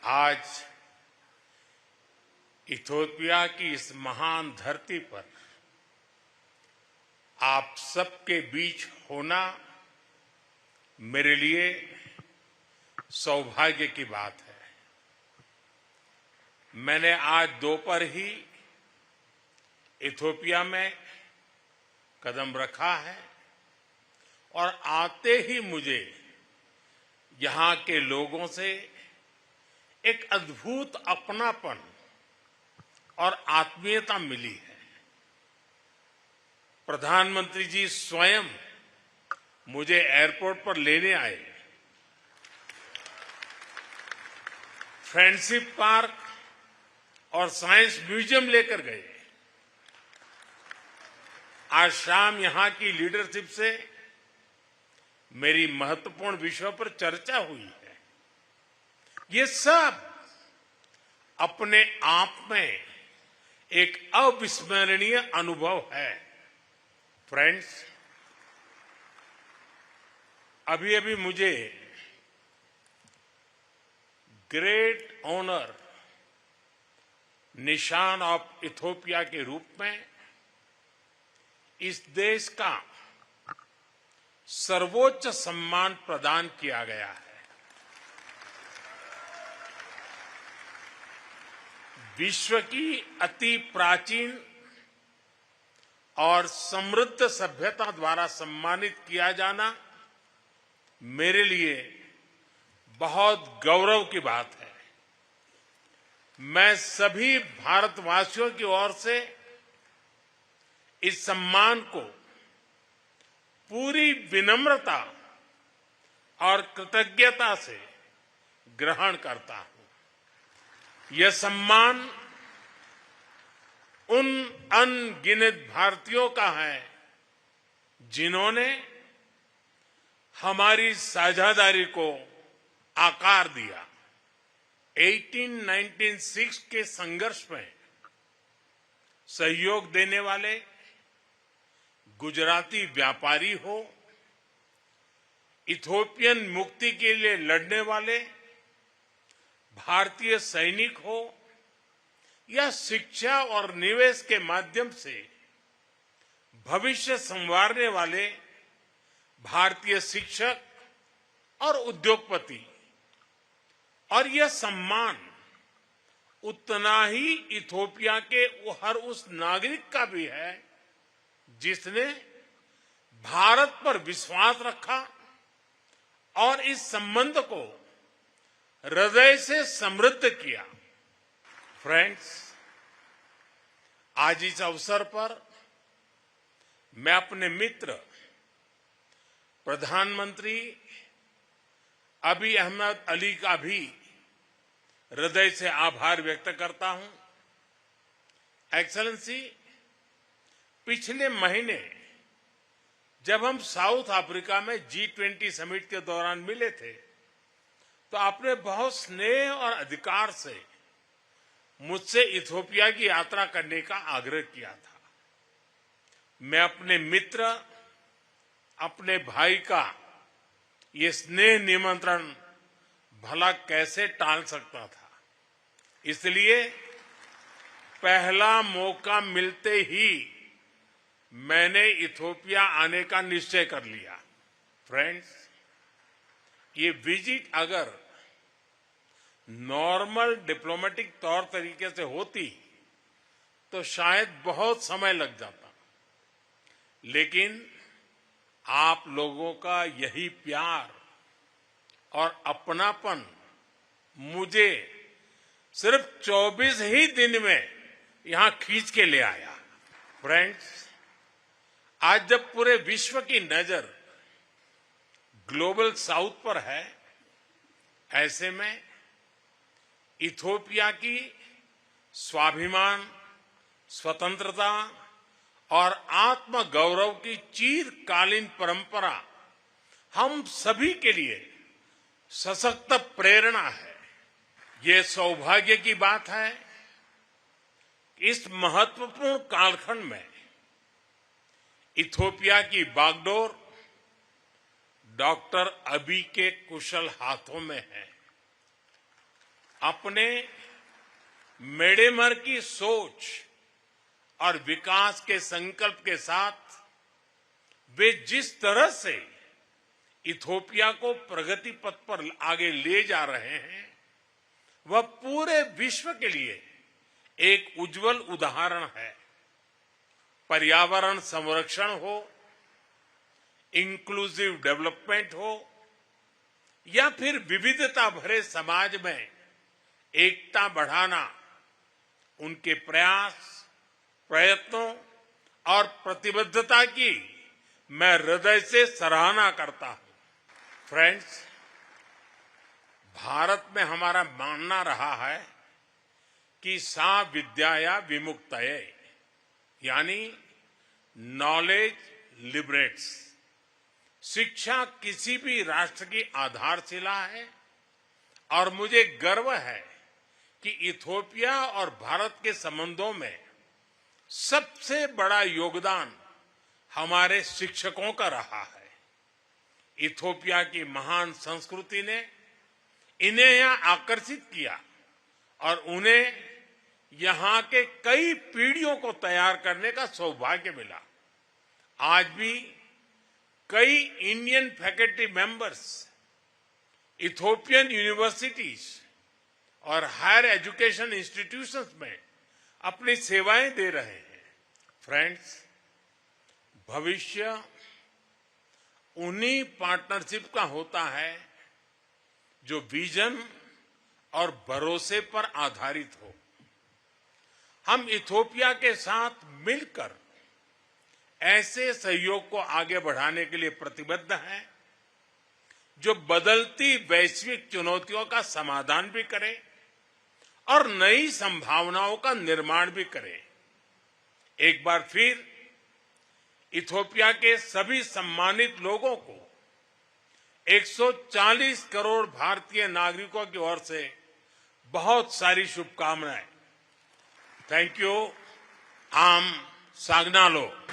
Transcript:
आज इथियोपिया की इस महान धरती पर आप सबके बीच होना मेरे लिए सौभाग्य की बात है। मैंने आज दोपहर ही इथियोपिया में कदम रखा है और आते ही मुझे यहां के लोगों से एक अद्भुत अपनापन और आत्मीयता मिली है। प्रधानमंत्री जी स्वयं मुझे एयरपोर्ट पर लेने आए, फ्रेंडशिप पार्क और साइंस म्यूजियम लेकर गए। आज शाम यहां की लीडरशिप से मेरी महत्वपूर्ण विषयों पर चर्चा हुई है। ये सब अपने आप में एक अविस्मरणीय अनुभव है। फ्रेंड्स, अभी अभी मुझे ग्रेट ऑनर निशान ऑफ इथियोपिया के रूप में इस देश का सर्वोच्च सम्मान प्रदान किया गया है। विश्व की अति प्राचीन और समृद्ध सभ्यता द्वारा सम्मानित किया जाना मेरे लिए बहुत गौरव की बात है। मैं सभी भारतवासियों की ओर से इस सम्मान को पूरी विनम्रता और कृतज्ञता से ग्रहण करता हूं। यह सम्मान उन अनगिनत भारतीयों का है जिन्होंने हमारी साझेदारी को आकार दिया। 1896 के संघर्ष में सहयोग देने वाले गुजराती व्यापारी हो, इथियोपियन मुक्ति के लिए लड़ने वाले भारतीय सैनिक हो, या शिक्षा और निवेश के माध्यम से भविष्य संवारने वाले भारतीय शिक्षक और उद्योगपति, और यह सम्मान उतना ही इथियोपिया के हर उस नागरिक का भी है जिसने भारत पर विश्वास रखा और इस संबंध को हृदय से समृद्ध किया। फ्रेंड्स, आज इस अवसर पर मैं अपने मित्र प्रधानमंत्री अबी अहमद अली का भी हृदय से आभार व्यक्त करता हूं। एक्सेलेंसी, पिछले महीने जब हम साउथ अफ्रीका में G20 समिट के दौरान मिले थे तो आपने बहुत स्नेह और अधिकार से मुझसे इथियोपिया की यात्रा करने का आग्रह किया था। मैं अपने मित्र, अपने भाई का ये स्नेह निमंत्रण भला कैसे टाल सकता था। इसलिए पहला मौका मिलते ही मैंने इथियोपिया आने का निश्चय कर लिया। फ्रेंड्स, ये विजिट अगर नॉर्मल डिप्लोमेटिक तौर तरीके से होती तो शायद बहुत समय लग जाता, लेकिन आप लोगों का यही प्यार और अपनापन मुझे सिर्फ 24 ही दिन में यहां खींच के ले आया। फ्रेंड्स, आज जब पूरे विश्व की नजर ग्लोबल साउथ पर है, ऐसे में इथियोपिया की स्वाभिमान, स्वतंत्रता और आत्मगौरव की चिरकालीन परंपरा हम सभी के लिए सशक्त प्रेरणा है। ये सौभाग्य की बात है इस महत्वपूर्ण कालखंड में इथियोपिया की बागडोर डॉक्टर अबी के कुशल हाथों में है। अपने मेडेमर की सोच और विकास के संकल्प के साथ वे जिस तरह से इथोपिया को प्रगति पथ पर आगे ले जा रहे हैं वह पूरे विश्व के लिए एक उज्जवल उदाहरण है। पर्यावरण संरक्षण हो, इंक्लूसिव डेवलपमेंट हो या फिर विविधता भरे समाज में एकता बढ़ाना, उनके प्रयास, प्रयत्नों और प्रतिबद्धता की मैं हृदय से सराहना करता हूं। फ्रेंड्स, भारत में हमारा मानना रहा है कि सा विद्याया विमुक्तये, यानी नॉलेज लिबरेट्स। शिक्षा किसी भी राष्ट्र की आधारशिला है और मुझे गर्व है कि इथोपिया और भारत के संबंधों में सबसे बड़ा योगदान हमारे शिक्षकों का रहा है। इथोपिया की महान संस्कृति ने इन्हें यहां आकर्षित किया और उन्हें यहां के कई पीढ़ियों को तैयार करने का सौभाग्य मिला। आज भी कई Indian faculty members Ethiopian universities और हायर एजुकेशन इंस्टीट्यूशंस में अपनी सेवाएं दे रहे हैं। फ्रेंड्स, भविष्य उन्हीं पार्टनरशिप का होता है जो विजन और भरोसे पर आधारित हो। हम इथोपिया के साथ मिलकर ऐसे सहयोग को आगे बढ़ाने के लिए प्रतिबद्ध हैं जो बदलती वैश्विक चुनौतियों का समाधान भी करे और नई संभावनाओं का निर्माण भी करे। एक बार फिर इथोपिया के सभी सम्मानित लोगों को 140 करोड़ भारतीय नागरिकों की ओर से बहुत सारी शुभकामनाएं। Thank you. आम सागनालो।